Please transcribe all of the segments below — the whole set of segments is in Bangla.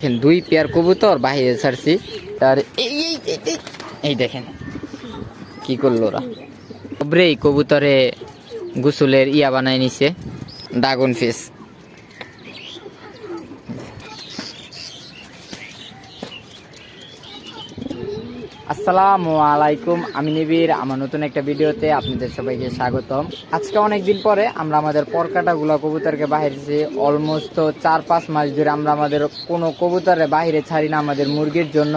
দেখেন দুই পেয়ার কবুতর বাহিরে ছাড়ছি। আর এই দেখেন কি করলো ওরা, এই কবুতরে গোসলের ইয়া বানায় নিছে, ড্রাগন ফিশ। আসসালামু আলাইকুম, আমি নিবির। আমার নতুন একটা ভিডিওতে আপনাদের সবাইকে স্বাগতম। আজকে অনেকদিন পরে আমরা আমাদের পরকাটাগুলা কবুতরকে বাহিরেছি। অলমোস্ট তো 4-5 মাস ধরে আমরা আমাদের কোনো কবুতরে বাহিরে ছাড়ি না আমাদের মুরগির জন্য,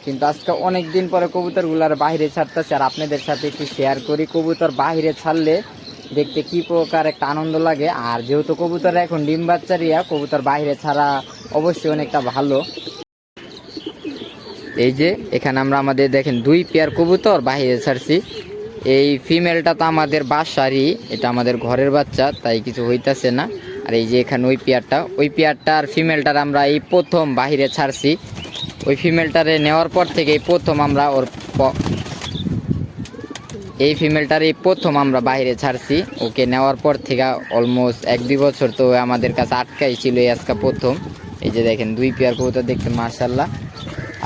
কিন্তু আজকে অনেক দিন পরে কবুতরগুলার বাহিরে ছাড়তেছে। আর আপনাদের সাথে একটু শেয়ার করি কবুতর বাহিরে ছাড়লে দেখতে কি প্রকার একটা আনন্দ লাগে। আর যেহেতু কবুতর এখন ডিম বাচ্চারিয়া, কবুতর বাহিরে ছাড়া অবশ্যই অনেকটা ভালো। এই যে এখানে আমরা আমাদের দেখেন দুই পেয়ার কবুতর বাহিরে ছাড়ছি। এই ফিমেলটা তো আমাদের বাসারই, এটা আমাদের ঘরের বাচ্চা, তাই কিছু হইতাছে না। আর এই যে এখানে ওই পেয়ারটার ফিমেলটার আমরা এই প্রথম বাহিরে ছাড়ছি। ওই ফিমেলটারে নেওয়ার পর থেকে এই প্রথম আমরা এই ফিমেলটার এই প্রথম আমরা বাহিরে ছাড়ছি। ওকে নেওয়ার পর থেকে অলমোস্ট 1-2 বছর তো আমাদের কাছে আটকাই ছিল, এই আজকে প্রথম। এই যে দেখেন দুই পেয়ার কবুতর দেখতে মাশাআল্লাহ।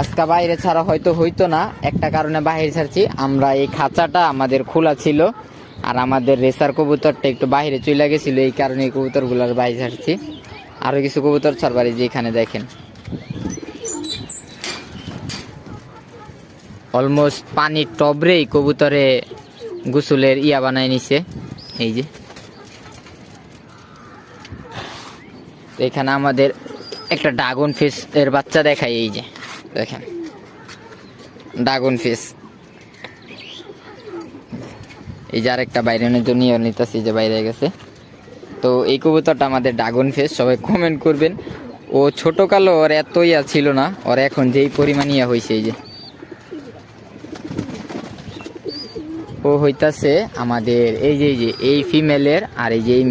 আজকে বাইরে ছাড়া হয়তো না, একটা কারণে বাইরে ছাড়ছি। আমরা এই খাঁচাটা আমাদের খোলা ছিল, আর আমাদের রেসার কবুতরটা একটু বাইরে চলে গেছিল, এই কারণে এই কবুতরগুলোর বাইরে ছাড়ছি। আরও কিছু কবুতর ছাড়বারি যে এখানে দেখেন অলমোস্ট পানির টবরেই কবুতরে গোসলের ইয়া বানায় নিছে। এই যে এখানে আমাদের একটা ড্রাগন ফিশ এর বাচ্চা দেখায়। এই যে দেখেন ড্রাগন ফিশ। এই যে আরেকটা বাইরের জন্য নিতেছি, যে বাইরে গেছে। তো এই কবুতরটা আমাদের ড্রাগন ফিশ। সবাই কমেন্ট করবেন। ও ছোট কালো, ওর এত ইয়া ছিল না, ওর এখন যেই পরিমাণ ইয়া হয়েছে। এই যে ও হইতাছে আমাদের এই যে এই ফিমেলের, আর এই যে এই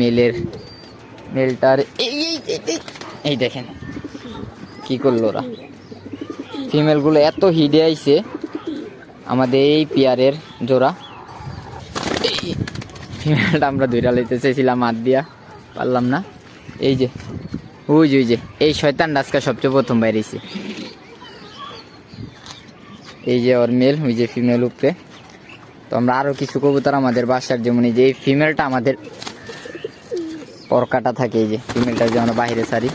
মেলটার এই দেখেন কি করলো ওরা। ফিমেলগুলো এত হিডে আইছে আমাদের এই পেয়ারের জোড়া। ফিমেলটা আমরা ধইরা লইতে চাইছিলাম, হাত দিয়া পারলাম না। এই যে ওই যে এই শয়তান আজকে সবচেয়ে প্রথম বাইরেছে। এই যে ওর মেল, ওই যে ফিমেল উপরে। তো আমরা আরও কিছু কবুতর আমাদের বাসার, যেমন এই যে এই ফিমেলটা আমাদের পরকাটা থাকে। এই যে ফিমেলটা যে আমরা বাইরে ছাড়ি।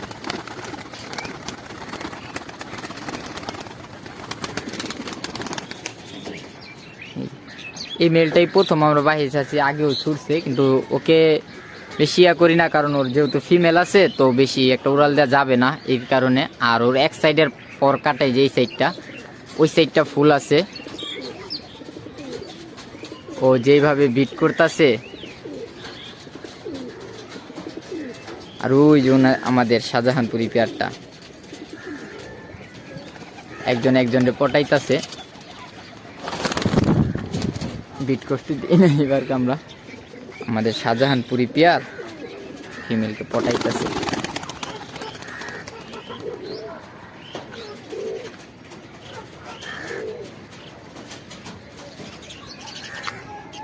এই মেলটাই প্রথম আমরা বাহিরে ছাড়ছি, আগেও ছুটছে, কিন্তু ওকে বেশি ইয়া করি না, কারণ ওর যেহেতু ফিমেল আছে তো বেশি একটা উড়াল দেওয়া যাবে না এই কারণে। আর ওর এক সাইডের পর কাটাই, যেই সাইডটা ওই সাইডটা ফুল আছে। ও যেইভাবে বিট করতেছে, আর ওই যে আমাদের শাহজাহানপুরি পেয়ারটা একজনের পটাইতেছে, বিট করতে দিই না। এবার আমরা আমাদের শাহজাহানপুরি পেয়ার ফিমেলকে পটাইতেছে।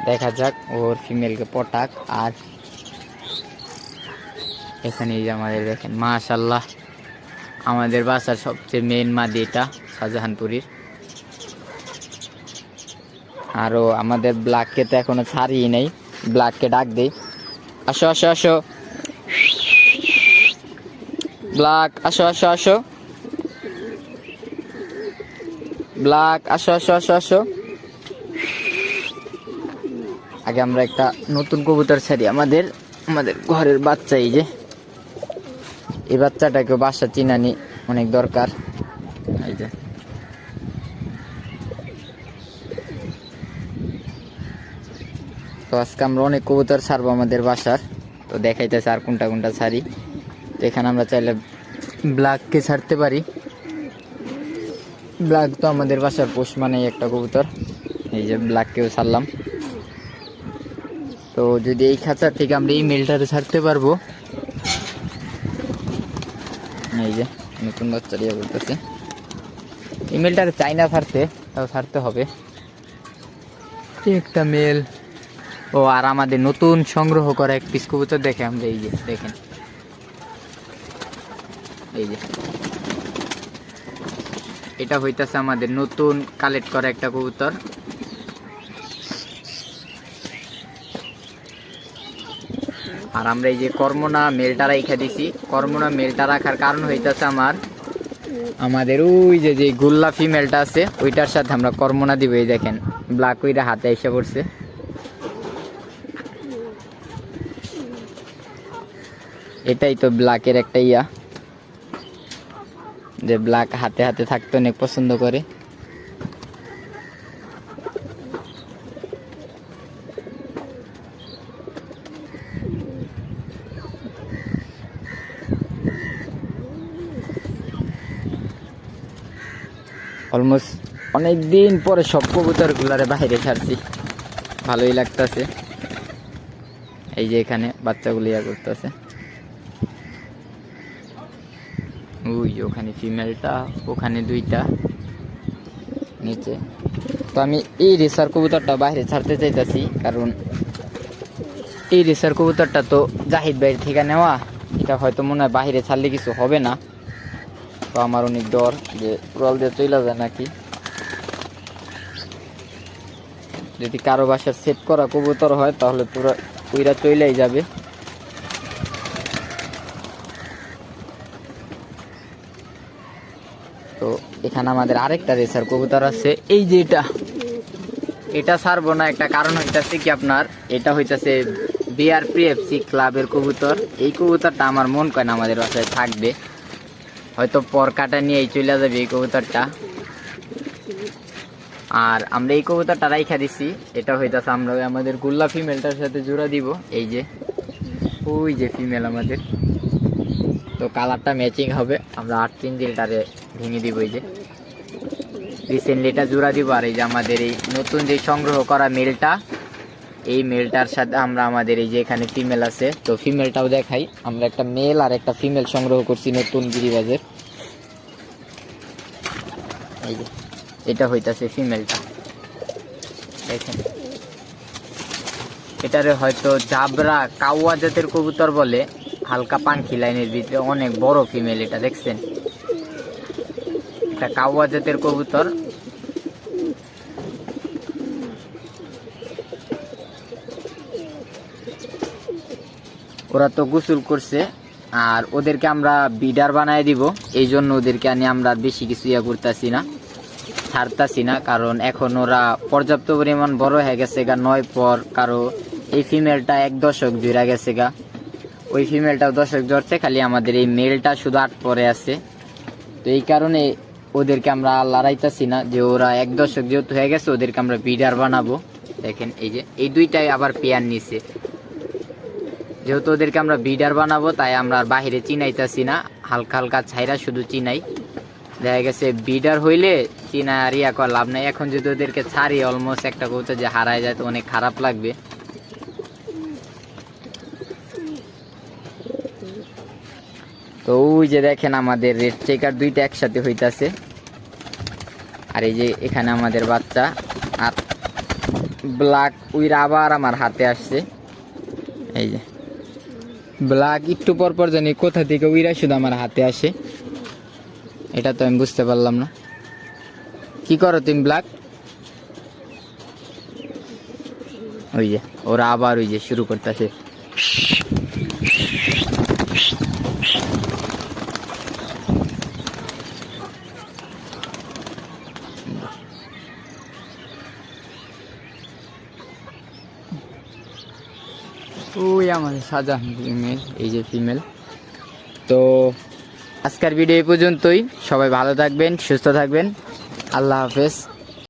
দেখা যাক ওর ফিমেলকে পটাক। আর এখানে যে আমাদের দেখেন মাশাআল্লাহ, আমাদের বাসার সবচেয়ে মেন মাদি এটা শাহজাহানপুরীর। আরও আমাদের ব্ল্যাককে তো এখনো ছাড়িয়ে নেই, ব্ল্যাককে ডাক দেই, আসো আসো আসো ব্ল্যাক, আসো আসো আসো ব্ল্যাক, আসো আসো আসো আসো। আগে আমরা একটা নতুন কবুতর ছাড়ি, আমাদের ঘরের বাচ্চা। এই যে এই বাচ্চাটাকে বাসা চিনানি অনেক দরকার। এই যে তো আজকে আমরা অনেক কবুতর ছাড়বো আমাদের বাসার, তো দেখাইতেছে আর কোনটা ছাড়ি। তো এখানে আমরা চাইলে ব্ল্যাককে ছাড়তে পারি। ব্ল্যাক তো আমাদের বাসার পোষ মানেই একটা কবুতর। এই যে ব্ল্যাককেও ছাড়লাম। তো যদি এই খাঁচার থেকে আমরা এই মেলটারে ছাড়তে পারবো। এই যে নতুন বাচ্চা দিয়ে বলতেছে, এই মেলটারে চাই না ছাড়তে, তাও ছাড়তে হবে। একটা মেল। ও আর আমাদের নতুন সংগ্রহ করা এক পিস কবুতর দেখে আমরা, এই যে দেখেন, এই যে এটা হইতাছে আমাদের নতুন কালেক্ট করা একটা কবুতর। আর আমরা এই যে কর্মনা মেলটা রাইখা দিছি। কর্মনা মেলটা রাখার কারণ হইতাছে আমাদের ওই যে যে গোল্লা ফিমেলটা আছে ওইটার সাথে আমরা কর্মনা দিব। এই দেখেন ব্ল্যাক ওইটা হাতে এসে পড়ছে। এটাই তো ব্ল্যাকের একটা ইয়া, যে ব্ল্যাক হাতে হাতে থাকতে অনেক পছন্দ করে। অলমোস্ট অনেকদিন পরে সব কবুতর গুলারে বাইরে ছাড়ছি, ভালোই লাগতেছে। এই যে এখানে বাচ্চাগুলো ইয়া করতেছে, ওই যে ওখানে ফিমেলটা, ওখানে দুইটা নিচে। তো আমি এই রেসার কবুতরটা বাইরে ছাড়তে চাইতেছি, কারণ এই রেসার কবুতরটা তো জাহিদ ভাইয়ের থেকে নেওয়া। এটা হয়তো মনে হয় বাইরে ছাড়লে কিছু হবে না, তো আমার অনেক ডর যে উড়াল দিয়ে চলে যায় নাকি। যদি কারো বাসার সেট করা কবুতর হয় তাহলে পুরো উইরা চলেই যাবে। তো এখানে আমাদের আরেকটা রেসার কবুতর আছে, এই যে এটা ছাড়বো না। একটা কারণ হইতাছে কি আপনার, এটা হইতাছে বিআরপিএফসি ক্লাবের কবুতর। এই কবুতরটা আমার মন করে না আমাদের বাসায় থাকবে, হয়তো পর কাটা নিয়েই চলে যাবে এই কবুতরটা। আর আমরা এই কবুতরটা রাইখা দিছি, এটা হইতাছে আমরা আমাদের গোল্লা ফিমেলটার সাথে জোড়া দিব। এই যে ওই যে ফিমেল আমাদের, তো কালারটা ম্যাচিং হবে। আমরা 8-3 দিলটারে ভেঙে দিব। এই যে রিসেন্টলি এটা জোড়া দিব। আর এই যে আমাদের এই নতুন যে সংগ্রহ করা মেলটা, এই মেলটার সাথে আমরা আমাদের এই যে এখানে ফিমেল আছে, তো ফিমেলটাও দেখাই। আমরা একটা মেল আর একটা ফিমেল সংগ্রহ করছি নতুন গিরিবাজের। এই যে এটা হইতাছে ফিমেলটা, দেখেন। এটারে হয়তো জাবরা কাউয়া জাতের কবুতর বলে, হালকা পাঙ্খি লাইনের ভিতরে অনেক বড় ফিমেল। এটা দেখছেন, এটা কাউয়া জাতের কবুতর। ওরা তো গোসল করছে, আর ওদেরকে আমরা বিডার বানায় দিব। এই জন্য ওদেরকে আনি আমরা বেশি কিছু ইয়া করতেছি না, ছাড়তাছি না, কারণ এখন ওরা পর্যাপ্ত পরিমাণ বড় হয়ে গেছে গা। 9 পর কারো এই ফিমেলটা 1 দশক জুড়া গেছে গা, ওই ফিমেলটাও 10 জড়ছে, খালি আমাদের এই মেলটা শুধু 8 পরে আছে। তো এই কারণে ওদেরকে আমরা লড়াইতাছি না, যে ওরা 1 দশক যেহেতু হয়ে গেছে ওদেরকে আমরা বিডার বানাবো। দেখেন এই যে এই দুইটাই আবার পেয়ার নিছে, যেহেতু ওদেরকে আমরা বিডার বানাবো তাই আমরা আর বাহিরে চিনাইতাছি না, হালকা হালকা ছাইরা শুধু চিনাই। দেখা গেছে বিডার হইলে চিনা আর ইয়া করা লাভ নাই। এখন যদি ওদেরকে ছাড়ি অলমোস্ট একটা কবুতর যে হারায় যায় তো অনেক খারাপ লাগবে। তো ওই যে দেখেন আমাদের রেড চেকার দুইটা একসাথে হইতাছে। আর এই যে এখানে আমাদের বাচ্চা, আর ব্ল্যাক উইরা আবার আমার হাতে আসছে। এই যে ব্ল্যাক একটু পর পর জানি কোথা থেকে উইরা শুধু আমার হাতে আসে, এটা তো আমি বুঝতে পারলাম না। কি করো তুমি ব্ল্যাক? ওই যে ওরা আবার ওই যে শুরু করতেছে। ওই আমাদের শাহজাহান ফিমেল, এই যে ফিমেল। তো আজকের ভিডিও এই পর্যন্তই। সবাই ভালো থাকবেন, সুস্থ থাকবেন। আল্লাহ হাফেজ।